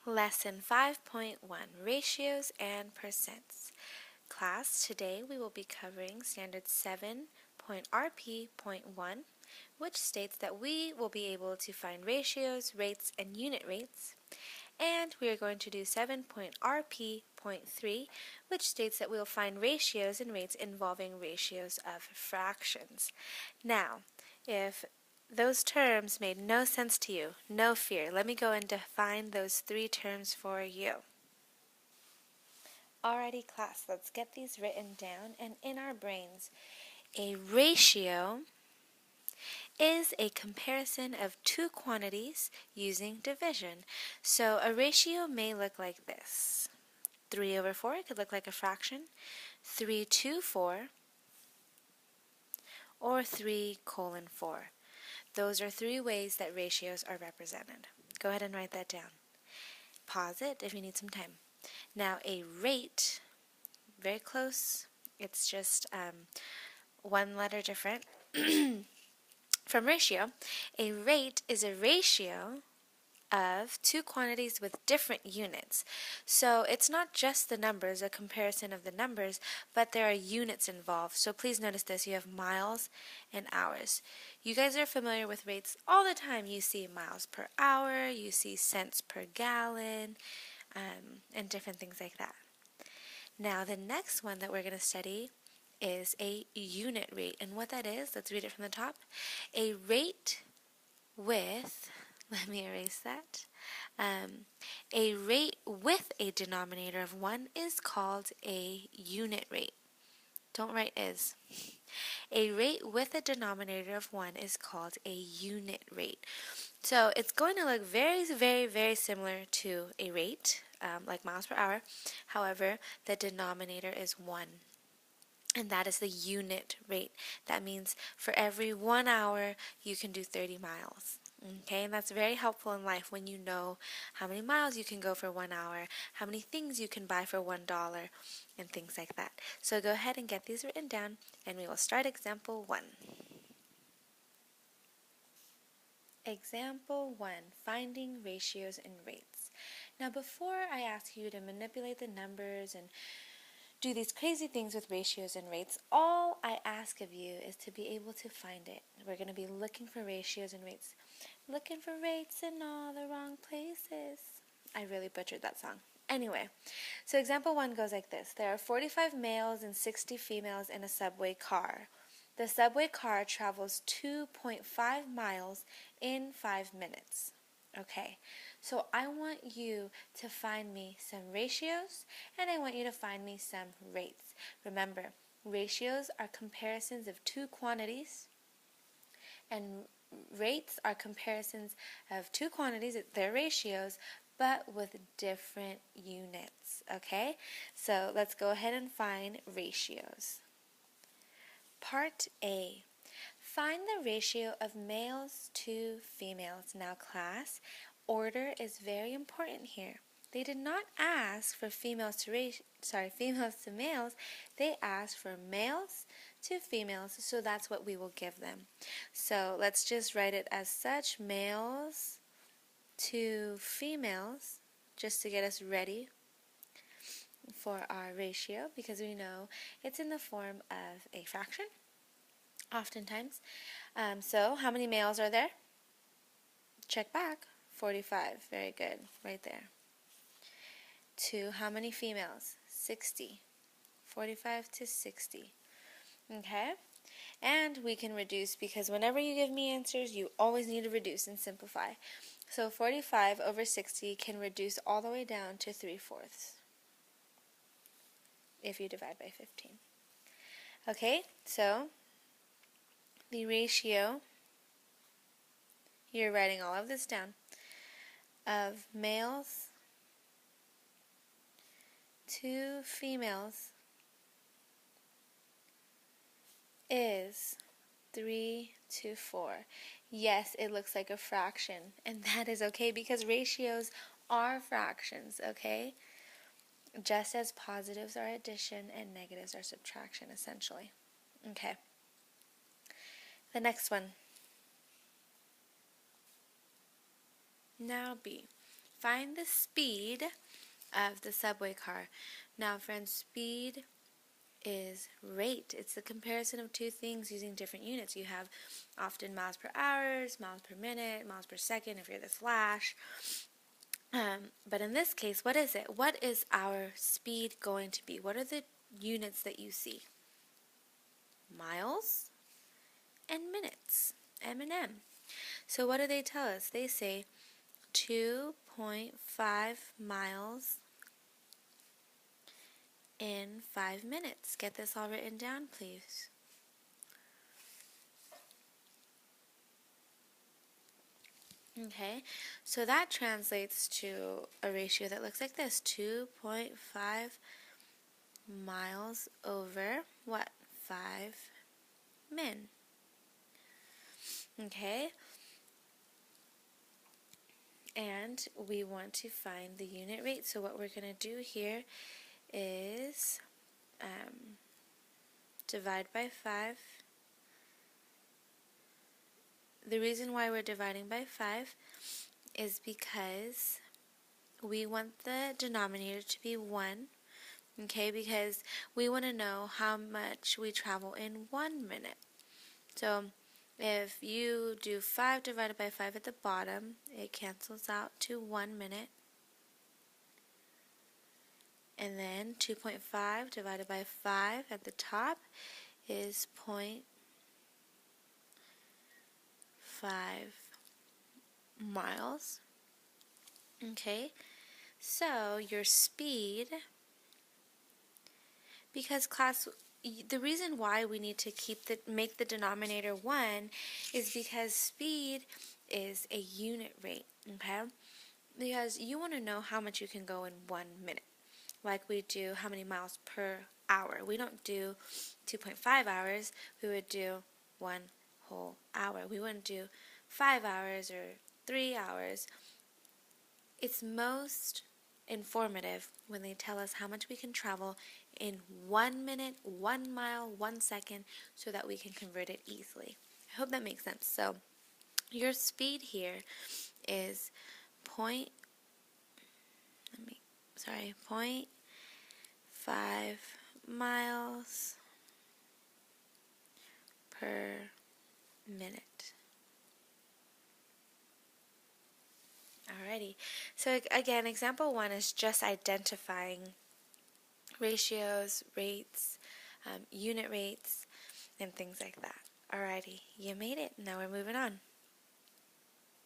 Lesson 5.1, Ratios and Percents. Class, today we will be covering Standard 7.RP.1, which states that we will be able to find ratios, rates, and unit rates. And we are going to do 7.RP.3, which states that we will find ratios and rates involving ratios of fractions. Now, if those terms made no sense to you, no fear. Let me go and define those three terms for you. Alrighty, class, let's get these written down and in our brains. A ratio is a comparison of two quantities using division. So a ratio may look like this. 3/4 could look like a fraction, 3/4, or 3:4. Those are three ways that ratios are represented. Go ahead and write that down. Pause it if you need some time. Now a rate, very close, it's just one letter different from ratio. A rate is a ratio of two quantities with different units. So it's not just the numbers, a comparison of the numbers, but there are units involved. So please notice this, you have miles and hours. You guys are familiar with rates all the time. You see miles per hour, you see cents per gallon, and different things like that. Now the next one that we're going to study is a unit rate. And what that is, let's read it from the top. A rate with, let me erase that. A rate with a denominator of 1 is called a unit rate. Don't write is. A rate with a denominator of 1 is called a unit rate. So it's going to look very, very, very similar to a rate, like miles per hour. However, the denominator is 1. And that is the unit rate. That means for every 1 hour, you can do 30 miles. Okay, and that's very helpful in life when you know how many miles you can go for 1 hour, how many things you can buy for $1, and things like that. So go ahead and get these written down, and we will start example 1. Example 1, finding ratios and rates. Now before I ask you to manipulate the numbers and do these crazy things with ratios and rates, all I ask of you is to be able to find it. We're going to be looking for ratios and rates. Looking for rates in all the wrong places. I really butchered that song. Anyway, so example 1 goes like this. There are 45 males and 60 females in a subway car. The subway car travels 2.5 miles in 5 minutes. Okay, so I want you to find me some ratios and I want you to find me some rates. Remember, ratios are comparisons of two quantities and rates are comparisons of two quantities, they're ratios, but with different units. Okay, so let's go ahead and find ratios. Part A. Find the ratio of males to females. Now class, order is very important here. They did not ask for females to males. They asked for males to females, so that's what we will give them. So let's just write it as such, males to females, just to get us ready for our ratio, because we know it's in the form of a fraction, oftentimes. So how many males are there? Check back. 45. Very good. Right there. To how many females? 60. 45 to 60. Okay? And we can reduce, because whenever you give me answers, you always need to reduce and simplify. So 45 over 60 can reduce all the way down to 3/4 if you divide by 15. Okay, so the ratio, you're writing all of this down, of males to females is 3/4. Yes, it looks like a fraction, and that is okay because ratios are fractions, okay? Just as positives are addition and negatives are subtraction, essentially. Okay. The next one. Now B. find the speed of the subway car. Now, friends, speed is rate. It's the comparison of two things using different units. You have often miles per hour, miles per minute, miles per second if you're the Flash. But in this case, what is it? What is our speed going to be? What are the units that you see? Miles and minutes, M&M. So what do they tell us? They say 2.5 miles in 5 minutes. Get this all written down, please. Okay, so that translates to a ratio that looks like this. 2.5 miles over what? 5 min. Okay, and we want to find the unit rate. So what we're going to do here is divide by 5. The reason why we're dividing by 5 is because we want the denominator to be 1, okay, because we want to know how much we travel in 1 minute. So if you do 5 divided by 5 at the bottom, it cancels out to 1 minute. And then 2.5 divided by 5 at the top is 0.5 miles. Okay, so your speed, because class, the reason why we need to make the denominator 1 is because speed is a unit rate, okay? Because you want to know how much you can go in 1 minute, like we do how many miles per hour. We don't do 2.5 hours, we would do 1 whole hour. We wouldn't do 5 hours or 3 hours. It's most informative when they tell us how much we can travel in 1 minute, 1 mile, 1 second, so that we can convert it easily. I hope that makes sense. So your speed here is 0.5 miles per minute. Alrighty, so again, example 1 is just identifying ratios, rates, unit rates, and things like that. Alrighty, you made it. Now we're moving on.